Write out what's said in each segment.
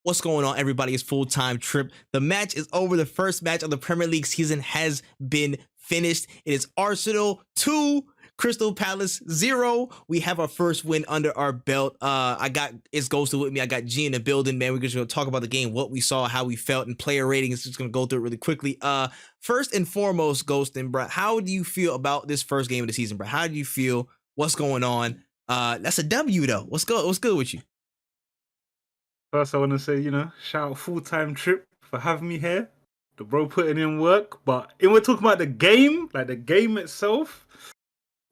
What's going on, everybody? It's full-time trip. The match is over. The first match of the Premier League season has been finished. It is Arsenal 2, Crystal Palace 0. We have our first win under our belt. I got It's Ghosted with me. I got G in the building, man. We're just gonna talk about the game, what we saw, how we felt, and player ratings. Just gonna go through it really quickly. First and foremost, Ghostin, bro, how do you feel about this first game of the season, bro? How do you feel? What's going on? That's a W though. What's good with you? First, I want to say, shout out full-time trip for having me here. The bro putting in work. But if we're talking about the game, like the game itself,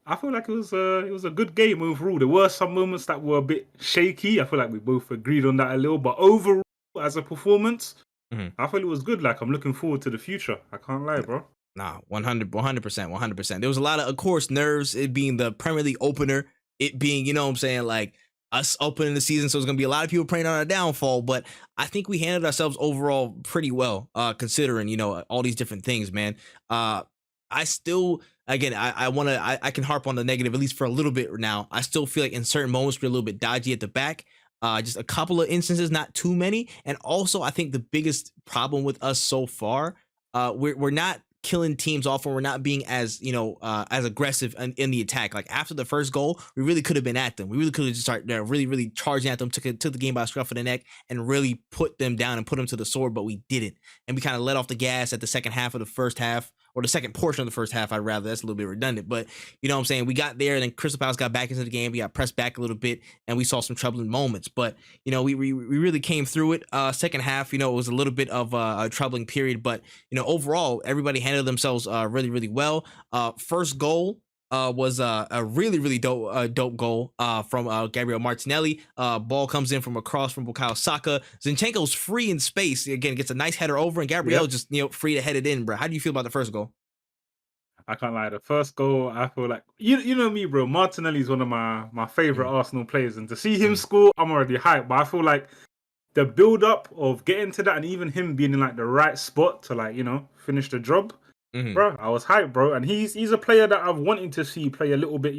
I feel like it was a good game overall. There were some moments that were a bit shaky. I feel like we both agreed on that a little. But overall, as a performance, I feel it was good. Like, I'm looking forward to the future. I can't lie, bro. Nah, 100%, 100%. There was a lot of course, nerves, it being the Premier League opener, it being, you know what I'm saying, like us opening the season. So it's going to be a lot of people praying on a downfall, but I think we handled ourselves overall pretty well, considering, all these different things, man. I still, again, I can harp on the negative, at least for a little bit now. I still feel like in certain moments we're a little bit dodgy at the back. Just a couple of instances, not too many. And also, I think the biggest problem with us so far, we're not killing teams off, and we're not being as as aggressive in the attack. Like after the first goal, we really could have been at them. We really could have just started really charging at them, took the game by the scruff of the neck, and really put them down and put them to the sword. But we didn't, and we kind of let off the gas at the second half of the first half, or the second portion of the first half. I'd rather. That's a little bit redundant, but you know what I'm saying. We got there, and then Crystal Palace got back into the game. We got pressed back a little bit, and we saw some troubling moments. But we really came through it. Second half, it was a little bit of a troubling period, but overall, everybody handled themselves really well. First goal was a really dope goal from Gabriel Martinelli. Ball comes in from across from Bukayo Saka. Zinchenko's free in space. Again, gets a nice header over, and Gabriel just free to head it in, bro. How do you feel about the first goal? I can't lie. The first goal, I feel like you know me, bro. Martinelli is one of my favorite Arsenal players, and to see him score, I'm already hyped. But I feel like the build up of getting to that, and even him being in like the right spot to finish the job, bro, I was hyped, bro. And he's a player that I've wanted to see play a little bit,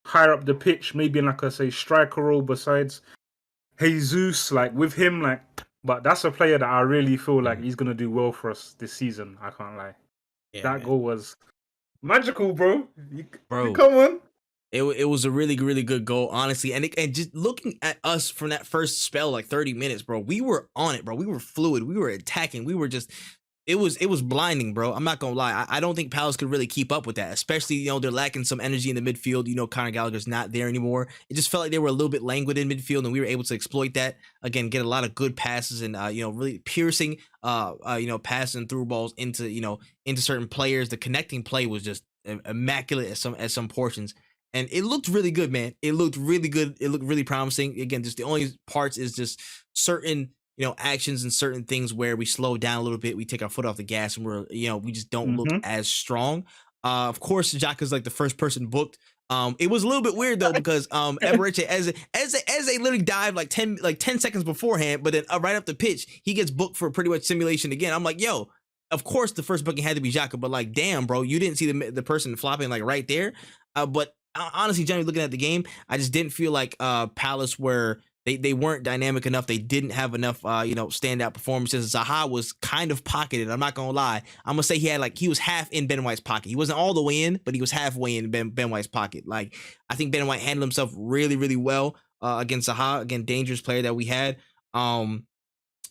higher up the pitch, maybe in like I say striker role besides Jesus, like with him, like. But that's a player that I really feel like he's gonna do well for us this season. I can't lie. Yeah, that man. Goal was magical, bro. Bro, come on. It was a really good goal, honestly, and just looking at us from that first spell, like 30 minutes, bro, we were on it, bro. We were fluid, we were attacking, we were just. It was blinding, bro. I'm not gonna lie. I don't think Palace could really keep up with that, especially they're lacking some energy in the midfield. Conor Gallagher's not there anymore. It just felt like they were a little bit languid in midfield, and we were able to exploit that. Again, get a lot of good passes and really piercing passing through balls into into certain players. The connecting play was just immaculate at some portions. And it looked really good, man. It looked really good. It looked really promising. Again, just the only parts is just certain actions and certain things where we slow down a little bit, we take our foot off the gas, and we just don't look as strong. Of course, Xhaka's like the first person booked. It was a little bit weird though because Eberechi as they literally dived like 10 seconds beforehand, but then right up the pitch, he gets booked for pretty much simulation again. I'm like, yo, of course the first booking had to be Xhaka, but like, damn, bro, you didn't see the person flopping like right there. But honestly, generally looking at the game, I just didn't feel like Palace were. They weren't dynamic enough. They didn't have enough, standout performances. Zaha was kind of pocketed. I'm not gonna lie. I'm gonna say he was half in Ben White's pocket. He wasn't all the way in, but he was halfway in Ben White's pocket. Like I think Ben White handled himself really well against Zaha. Again, dangerous player that we had.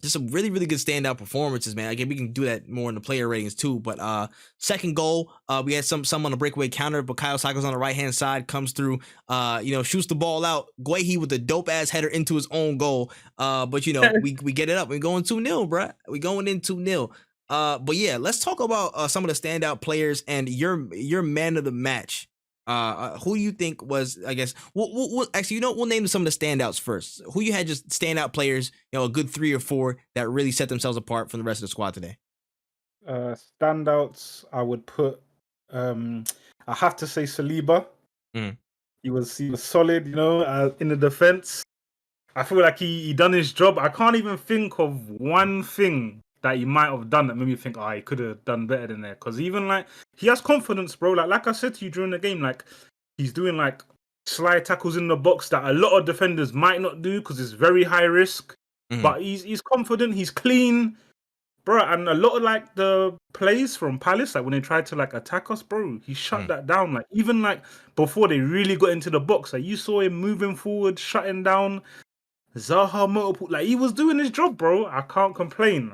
Just some really good standout performances, man. Again, we can do that more in the player ratings too. But second goal, we had some on the breakaway counter. Bukayo Saka's on the right hand side, comes through, shoots the ball out. Guehi with a dope ass header into his own goal. But we get it up. We're going 2-0, bro. We're going in 2-0. But yeah, let's talk about some of the standout players and your man of the match. Who do you think was, I guess, we'll actually, we'll name some of the standouts first. Who you had just standout players, a good 3 or 4 that really set themselves apart from the rest of the squad today? Standouts, I would put, I have to say Saliba. He was solid, in the defense. I feel like he done his job. I can't even think of one thing that he might have done that made me think, he could have done better than that. Because even like he has confidence, bro. Like I said to you during the game, like he's doing like slide tackles in the box that a lot of defenders might not do because it's very high risk. Mhm. but he's confident, he's clean, bro. And a lot of like the plays from Palace, like when they tried to like attack us, bro, he shut Mhm. that down. Like even like before they really got into the box, like you saw him moving forward, shutting down Zaha multiple. Like he was doing his job, bro. I can't complain.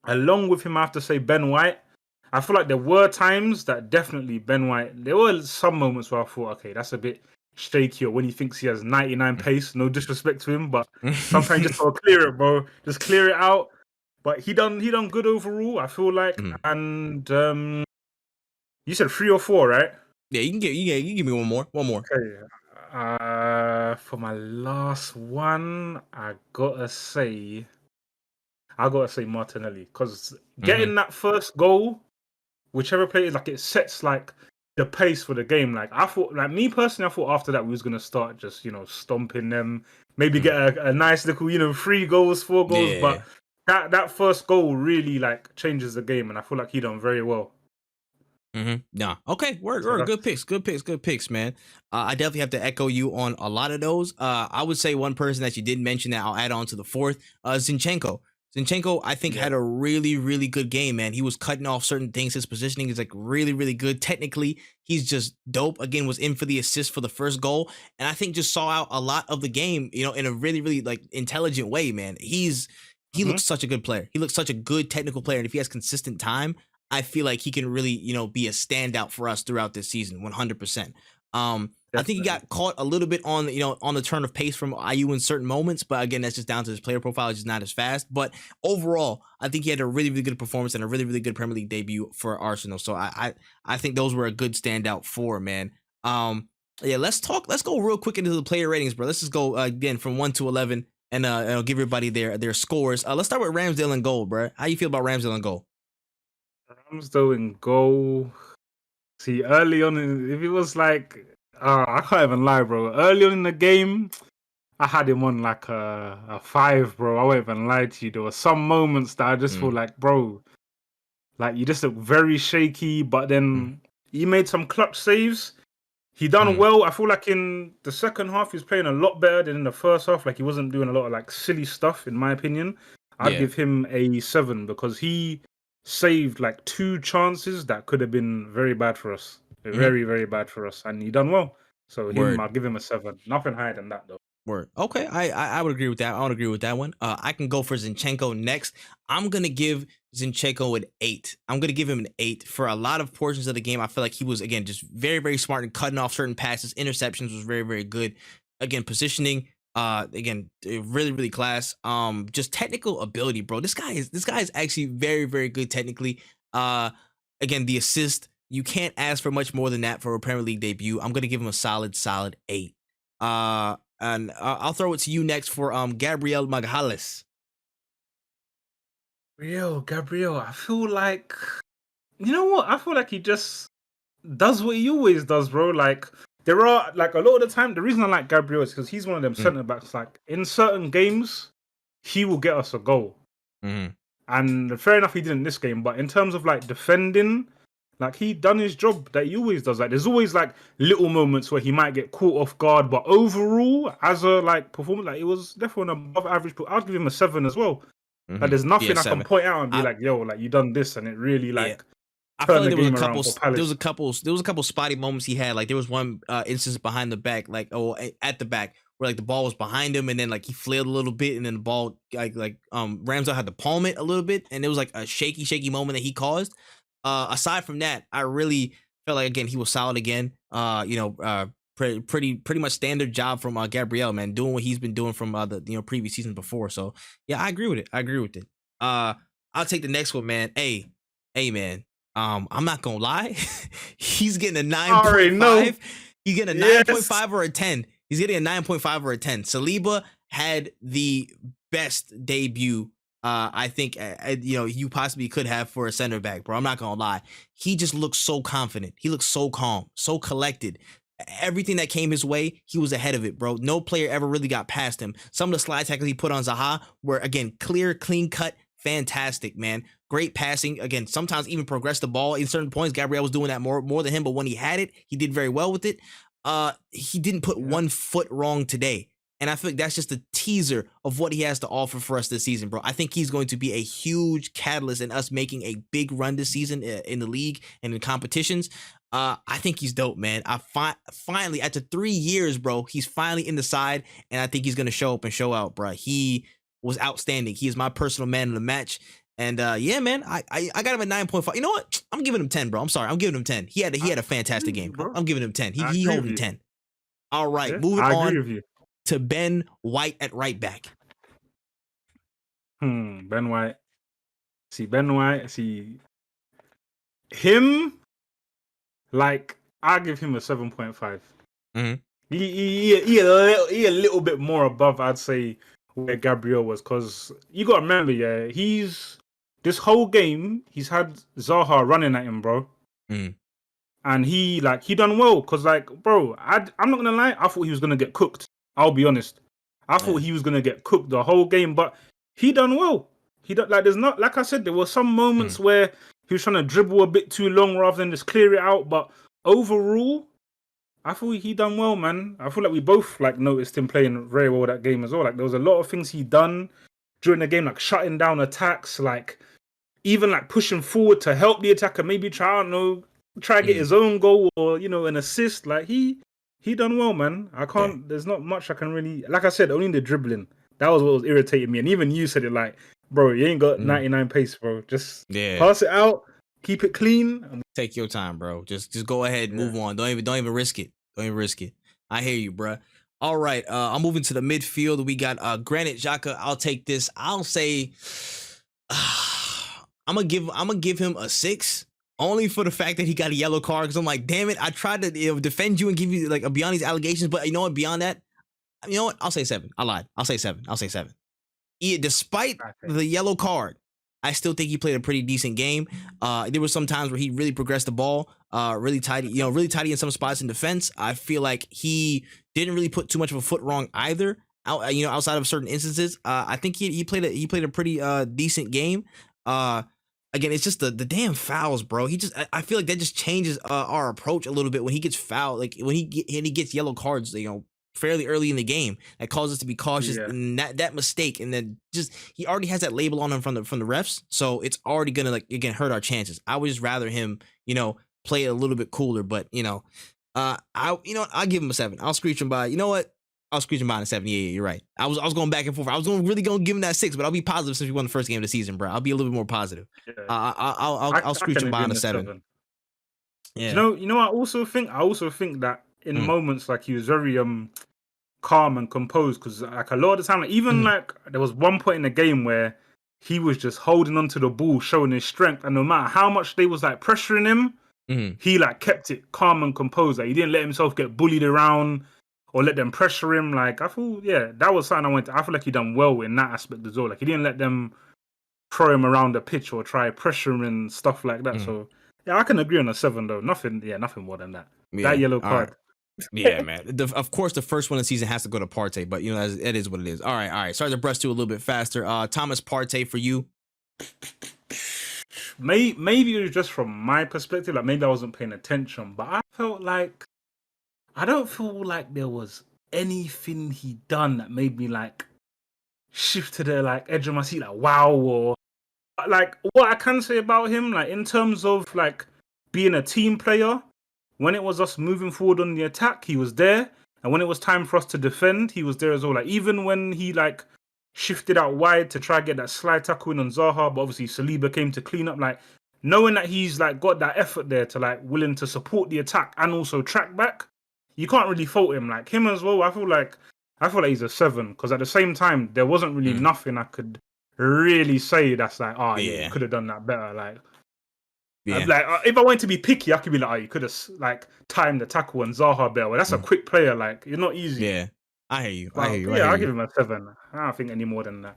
Along with him, I have to say Ben White. I feel like there were times that definitely Ben White. There were some moments where I thought, okay, that's a bit shaky, or when he thinks he has 99 pace. No disrespect to him, but sometimes you just gotta clear it, bro. Just clear it out. But he done good overall. I feel like, Mhm. and you said 3 or 4, right? Yeah, you can give me one more. One more. Okay. For my last one, I gotta say Martinelli, because Mhm. getting that first goal, whichever play is, like it sets like the pace for the game. Like I thought, like me personally, I thought after that we was gonna start just stomping them, maybe get Mhm. a nice little 3 goals, 4 goals, Yeah. but that first goal really like changes the game, and I feel like he done very well. Nah. Okay. Word. So Word. that's Good picks. Good picks. Good picks, man. I definitely have to echo you on a lot of those. I would say one person that you didn't mention that I'll add on to the fourth. Zinchenko. Zinchenko, I think, yeah. had a really, really good game, man. He was cutting off certain things. His positioning is like really, really good. Technically, he's just dope. Again, was in for the assist for the first goal, and I think just saw out a lot of the game, in a really, really like intelligent way, man. He hmm looks such a good player. He looks such a good technical player, and if he has consistent time, I feel like he can really, be a standout for us throughout this season, 100%. I think he Definitely. got caught a little bit on the turn of pace from IU in certain moments, but again, that's just down to his player profile. He's just not as fast. But overall, I think he had a really, really good performance and a really, really good Premier League debut for Arsenal. So I think those were a good standout for, man. Yeah, let's go real quick into the player ratings, bro. Let's just go again from 1 to 11, and I'll give everybody their scores. Let's start with Ramsdale and goal, bro. How you feel about Ramsdale and goal? Ramsdale in goal. See, early on, if it was like, I can't even lie, bro. Early on in the game, I had him on like a 5, bro. I won't even lie to you. There were some moments that I just feel Mm, like, bro, like you just look very shaky, but mm, then he made some clutch saves. He done mm. well. I feel like in the second half, he's playing a lot better than in the first half. Like he wasn't doing a lot of like silly stuff, in my opinion. I'd Yeah. give him a 7 because he saved like 2 chances that could have been very bad for us. Hmm. Very, very bad for us. And he done well. So Word. I'll give him a 7. Nothing higher than that though. Word. Okay, I would agree with that. I would agree with that one. I can go for Zinchenko next. I'm gonna give Zinchenko an 8. I'm gonna give him an 8 for a lot of portions of the game. I feel like he was again just very, very smart in cutting off certain passes. Interceptions was very, very good. Again, positioning. Again, really, really class. Just technical ability, bro. This guy is actually very, very good technically. Uh, again, the assist. You can't ask for much more than that for a Premier League debut. I'm gonna give him a solid, solid 8. And I'll throw it to you next for Gabriel Magalhaes. Gabriel, I feel like, you know what? I feel like he just does what he always does, bro. Like there are like a lot of the time, the reason I like Gabriel is because he's one of them Mm, centre backs. Like in certain games, he will get us a goal. mhm. And fair enough, he did in this game. But in terms of like defending, like he done his job that he always does. Like there's always like little moments where he might get caught off guard, but overall, as a like performance, like it was definitely an above average. But I'll give him a 7 as well. Like Mhm. there's Yeah, nothing I can 7. point out and be I like, yo, like you done this, and it really Yeah. like I felt turned like the there was a game couple around for there was Palace. a couple there was a couple spotty moments he had. Like there was one instance behind the back, like at the back, where like the ball was behind him and then like he flailed a little bit and then the ball Ramsdale had to palm it a little bit and it was like a shaky, shaky moment that he caused. Aside from that, I really felt like again he was solid again. Pretty much standard job from Gabriel, man, doing what he's been doing from the previous season before. So yeah, I agree with it. I agree with it. Uh I'll take the next one, man. Hey, man. I'm not gonna lie. He's getting a I already know. 9.5. He's getting a Yes. 9.5 or a 10. He's getting a 9.5 or a 10. Saliba had the best debut. I think you possibly could have for a center back, bro. I'm not gonna lie. He just looks so confident. He looks so calm, so collected. Everything that came his way, he was ahead of it, bro. No player ever really got past him. Some of the slide tackles he put on Zaha were again clear, clean cut, fantastic, man. Great passing. Again, sometimes even progress the ball in certain points. Gabriel was doing that more than him, but when he had it, he did very well with it. He didn't put Yeah. one foot wrong today. And I feel like that's just a teaser of what he has to offer for us this season, bro. I think he's going to be a huge catalyst in us making a big run this season in the league and in competitions. I think he's dope, man. Finally, after 3 years, bro, he's finally in the side, and I think he's going to show up and show out, bro. He was outstanding. He is my personal man of the match. And yeah, man, I got him at 9.5. You know what? I'm giving him 10, bro. I'm sorry. I'm giving him 10. He had a fantastic game. Bro. I'm giving him 10. He holding 10. All right, moving I on agree with you. to Ben White at right back. Ben White. Ben White. Him. Like, I give him a 7.5. Mm-hmm. He a little bit more above, I'd say, where Gabriel was, because you got to remember, yeah, this whole game he's had Zaha running at him, bro. And he done well, because, like, bro, I'm not gonna lie, I thought he was gonna get cooked. I'll be honest, I thought he was gonna get cooked the whole game, but he done well. There's not, like I said, there were some moments where he was trying to dribble a bit too long rather than just clear it out, but overall, I thought he done well, man. I feel like we both noticed him playing very well that game as well. Like, there was a lot of things he done during the game, like shutting down attacks, like even like pushing forward to help the attacker, maybe try to get his own goal or an assist. Like he done well, man. I can't. There's not much I can really. Like I said, only the dribbling. That was what was irritating me, and even you said it. Like, bro, you ain't got 99 pace, bro. Just pass it out. Keep it clean. Take your time, bro. Just go ahead, move on. Don't even risk it. Don't even risk it. I hear you, bro. All right, I'm moving to the midfield. We got Granit Xhaka. I'll take this. I'll say I'm gonna give him a 6, only for the fact that he got a yellow card. Because I'm like, damn it, I tried to defend you and give you like beyond these allegations, but you know what? Beyond that, you know what? I'll say 7. I lied. I'll say 7. Despite the yellow card, I still think he played a pretty decent game. There were some times where he really progressed the ball, really tidy in some spots in defense. I feel like he didn't really put too much of a foot wrong either. Outside of certain instances, I think he played a pretty decent game. Again, it's just the damn fouls, bro. I feel like that just changes our approach a little bit when he gets fouled. Like when he gets yellow cards, fairly early in the game, that causes us to be cautious. And that mistake, and then just he already has that label on him from the refs, so it's already gonna hurt our chances. I would just rather him play it a little bit cooler, but I'll give him a 7. I'll screech him by I'll screech him by a 7. Yeah, you're right. I was going back and forth. I was really gonna give him that 6, but I'll be positive since we won the first game of the season, bro. I'll be a little bit more positive. I'll screech him by a 7. Yeah. You know. I also think that in moments like he was very calm and composed, because like a lot of the time, like there was one point in the game where he was just holding onto the ball, showing his strength, and no matter how much they was like pressuring him, he like kept it calm and composed. Like he didn't let himself get bullied around or let them pressure him. Like I thought, that was something I feel like he done well in that aspect as well. Like he didn't let them throw him around the pitch or try pressure him and stuff like that. So yeah, I can agree on a 7 though. Nothing more than that. That yellow card. Right. Yeah, man. Of course, the first one of the season has to go to Partey, but it is what it is. All right. Sorry to brush through a little bit faster. Thomas Partey for you. Maybe it was just from my perspective. Like maybe I wasn't paying attention, but I don't feel like there was anything he done that made me like shift to the like edge of my seat, like wow, or like what I can say about him, like in terms of like being a team player. When it was us moving forward on the attack, he was there. And when it was time for us to defend, he was there as well. Like even when he like shifted out wide to try to get that slide tackle in on Zaha, but obviously Saliba came to clean up. Like knowing that he's like got that effort there to like willing to support the attack and also track back, you can't really fault him. Like him as well, I feel like he's a 7, because at the same time there wasn't really nothing I could really say that's like, you could have done that better. Like. Yeah. Like if I wanted to be picky, I could be like, you could have like timed the tackle and Zaha better. Well, that's a quick player. Like it's not easy. Yeah, I hear you. I'll give him a 7. I don't think any more than that.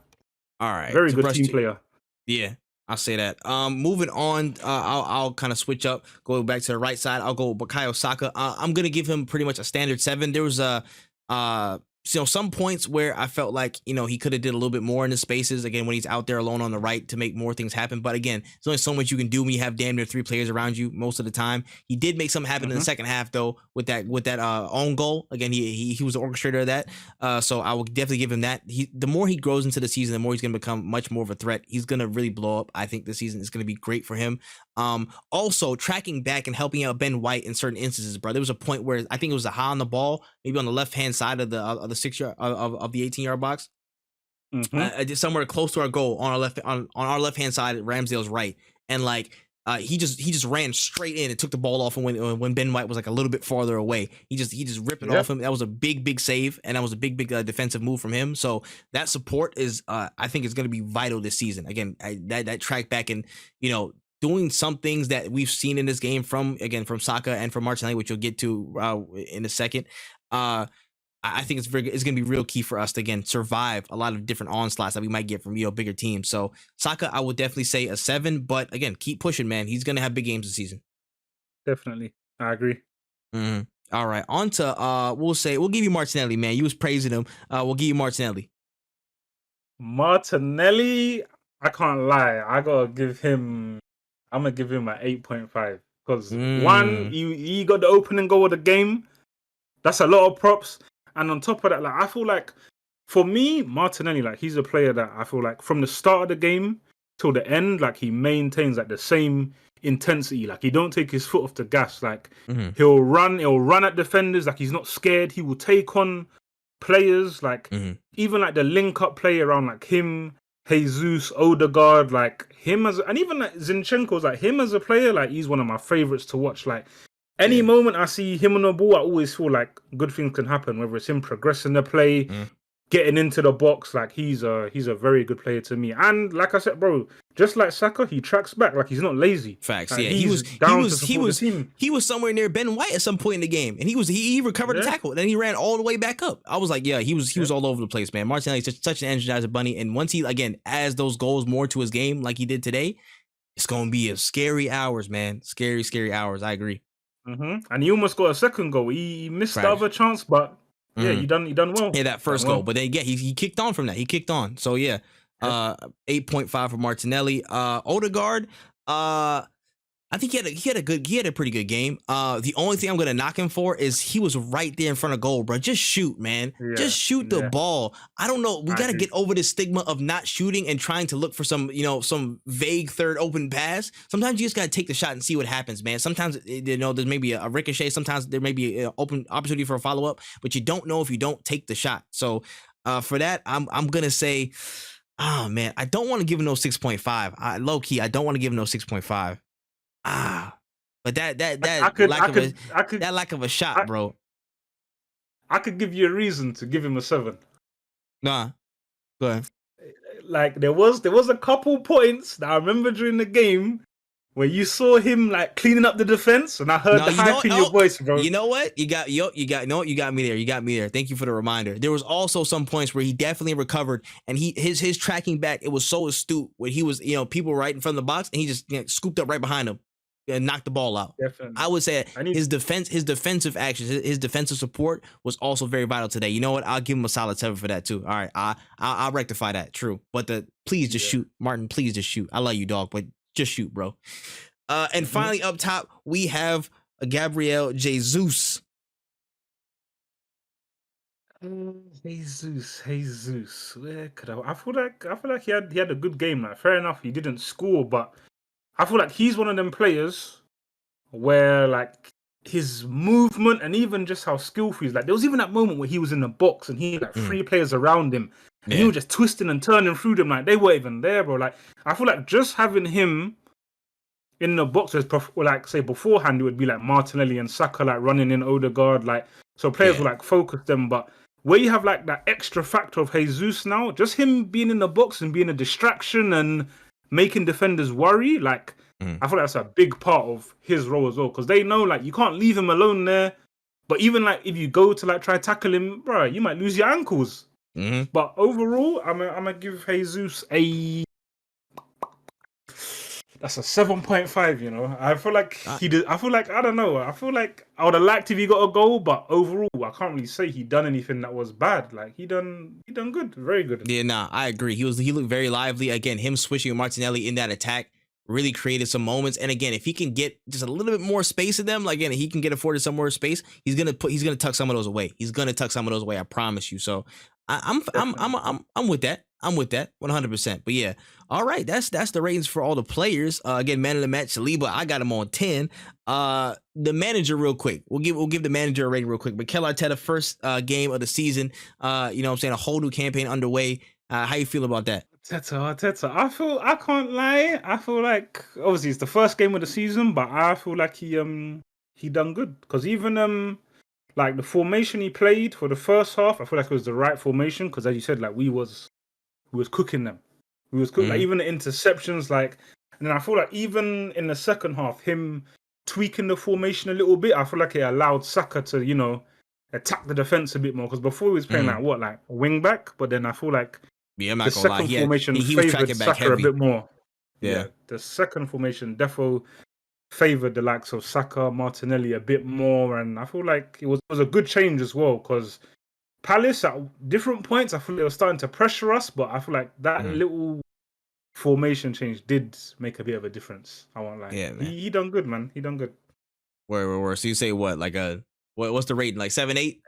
All right, very good team player. Yeah, I'll say that. Moving on, I'll kind of switch up. Go back to the right side. I'll go Bukayo Saka. I'm gonna give him pretty much a standard 7. There was some points where I felt like, he could have did a little bit more in the spaces, again, when he's out there alone on the right to make more things happen. But again, there's only so much you can do when you have damn near 3 players around you most of the time. He did make something happen in the second half, though, with that own goal. Again, he was the orchestrator of that. So I will definitely give him that. The more he grows into the season, the more he's going to become much more of a threat. He's going to really blow up. I think this season is going to be great for him. Also, tracking back and helping out Ben White in certain instances, bro. There was a point where I think it was a high on the ball, maybe on the left-hand side of the 6-yard of the 18-yard box, somewhere close to our goal on our left-hand side, Ramsdale's right, and like he just ran straight in and took the ball off, and when Ben White was like a little bit farther away, he just ripped it off him. That was a big save, and that was a big defensive move from him. So that support is I think is going to be vital this season. Again, that track back and doing some things that we've seen in this game from Saka and from Martinelli, which you'll get to in a second. I think it's going to be real key for us to, again, survive a lot of different onslaughts that we might get from, bigger teams. So Saka, I would definitely say a 7, but again, keep pushing, man. He's going to have big games this season. Definitely. I agree. All right. On to, we'll give you Martinelli, man. You was praising him. We'll give you Martinelli. Martinelli, I can't lie. I'm going to give him an 8.5 because one, he got the opening goal of the game. That's a lot of props. And on top of that, like, I feel like for me, Martinelli, like, he's a player that I feel like from the start of the game till the end, like, he maintains like the same intensity. Like, he don't take his foot off the gas. Like, he'll run at defenders. Like, he's not scared. He will take on players. Like, even like the link up play around like him, Jesus, Odegaard, like him and even like Zinchenko's, like him as a player, like he's one of my favorites to watch. Like any moment I see him on the ball, I always feel like good things can happen, whether it's him progressing the play, getting into the box. Like he's a very good player to me. And like I said, bro, just like Saka, he tracks back. Like he's not lazy. Facts. Like, Yeah, he was somewhere near Ben White at some point in the game, and he recovered the tackle, and then he ran all the way back up. I was like, yeah, he was all over the place, man. Martinelli's such an energizer bunny, and once he again adds those goals more to his game, like he did today, it's gonna be a scary hours, man. Scary hours. I agree. And he almost got a second goal. He missed the other chance, but yeah, you done well. Yeah, that first goal, but then he kicked on from that. He kicked on. So yeah, 8.5 for Martinelli. Odegaard, I think he had a pretty good game. The only thing I'm gonna knock him for is he was right there in front of goal, bro. Just shoot, man. Just shoot the ball. I don't know. We gotta get over this stigma of not shooting and trying to look for some vague third open pass. Sometimes you just gotta take the shot and see what happens, man. Sometimes there's maybe a ricochet. Sometimes there may be an open opportunity for a follow up, but you don't know if you don't take the shot. So for that, I'm gonna say, oh man, I don't want to give him no 6.5. Low key, I don't want to give him no 6.5. But that lack of a shot, bro. I could give you a reason to give him a 7. Nah, go ahead. Like there was a couple points that I remember during the game where you saw him like cleaning up the defense, and I heard the hype in your voice, bro. You know what? You got me there. You got me there. Thank you for the reminder. There was also some points where he definitely recovered, and his tracking back, it was so astute where he was, people right in front of the box, and he just scooped up right behind him and knocked the ball out. Definitely. I would say his defensive actions, his defensive support was also very vital today. You know what? I'll give him a solid 7 for that too. All right, I'll rectify that. True, but please just shoot, Martin. Please just shoot. I love you, dog, but just shoot, bro. And finally, up top, we have Gabriel Jesus. Jesus. Where could I feel like he had a good game. Like, fair enough, he didn't score, but I feel like he's one of them players where like his movement and even just how skillful he's. Like there was even that moment where he was in the box and he had like 3 players around him, and he was just twisting and turning through them like they weren't even there, bro. Like I feel like just having him in the box, like say beforehand, it would be like Martinelli and Saka like running in Odegaard, like so players will like focus them. But where you have like that extra factor of Jesus now, just him being in the box and being a distraction and making defenders worry, like I feel like that's a big part of his role as well, because they know like you can't leave him alone there. But even like if you go to like try tackle him, bro, you might lose your ankles. But overall, I'm gonna give Jesus a That's a 7.5. You know, I feel like Uh, he did. I feel like I don't know. I feel like I would have liked if he got a goal, but overall, I can't really say he done anything that was bad. Like he done good, very good. Yeah, nah, I agree. He looked very lively. Again, him switching with Martinelli in that attack really created some moments. And again, if he can get just a little bit more space in them, like again, he can get afforded some more space. He's gonna tuck some of those away. He's gonna tuck some of those away. I promise you. So I'm with that. I'm with that 100%. But yeah, all right. That's the ratings for all the players. Again, man of the match, Saliba. I got him on 10. The manager, real quick. We'll give the manager a rating real quick. Mikel Arteta, first game of the season. You know what I'm saying, a whole new campaign underway. How you feel about that? Arteta. I can't lie. I feel like obviously it's the first game of the season, but I feel like he done good because even like the formation he played for the first half, I feel like it was the right formation because as you said, like we was cooking them. We was cooking like even the interceptions, like, and then I feel like even in the second half, him tweaking the formation a little bit, I feel like it allowed Saka to attack the defense a bit more because before he was playing like a wing back, but then I feel like Yeah, I'm the not gonna lie. second formation He was favored tracking back Saka a heavy. bit more. Yeah, The second formation definitely favored the likes of Saka, Martinelli a bit more, and I feel like it was a good change as well because Palace at different points I feel they were starting to pressure us, but I feel like that little formation change did make a bit of a difference. I won't lie. Yeah, man. He done good, man. He done good. Where. So you say what? Like what's the rating? Like 7, 8?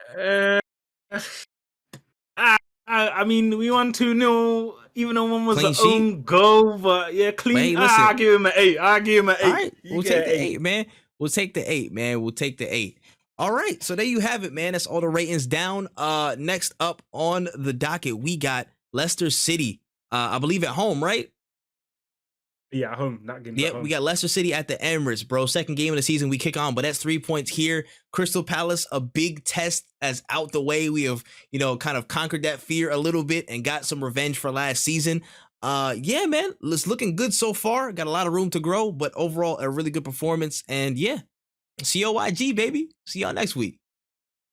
I mean, we won 2-0, even though one was Clean an sheet? own goal, but yeah, clean. But hey, listen. I give him an 8. I give him an 8. All right, we'll take the 8. 8, man. We'll take the 8, man. We'll take the 8. All right, so there you have it, man. That's all the ratings down. Next up on the docket, we got Leicester City. I believe at home, right? Yeah, at home. That game. Yep, we got Leicester City at the Emirates, bro. Second game of the season, we kick on, but that's 3 points here. Crystal Palace, a big test as out the way. We have, kind of conquered that fear a little bit and got some revenge for last season. Yeah, man, it's looking good so far. Got a lot of room to grow, but overall, a really good performance. And yeah, COYG, baby. See y'all next week.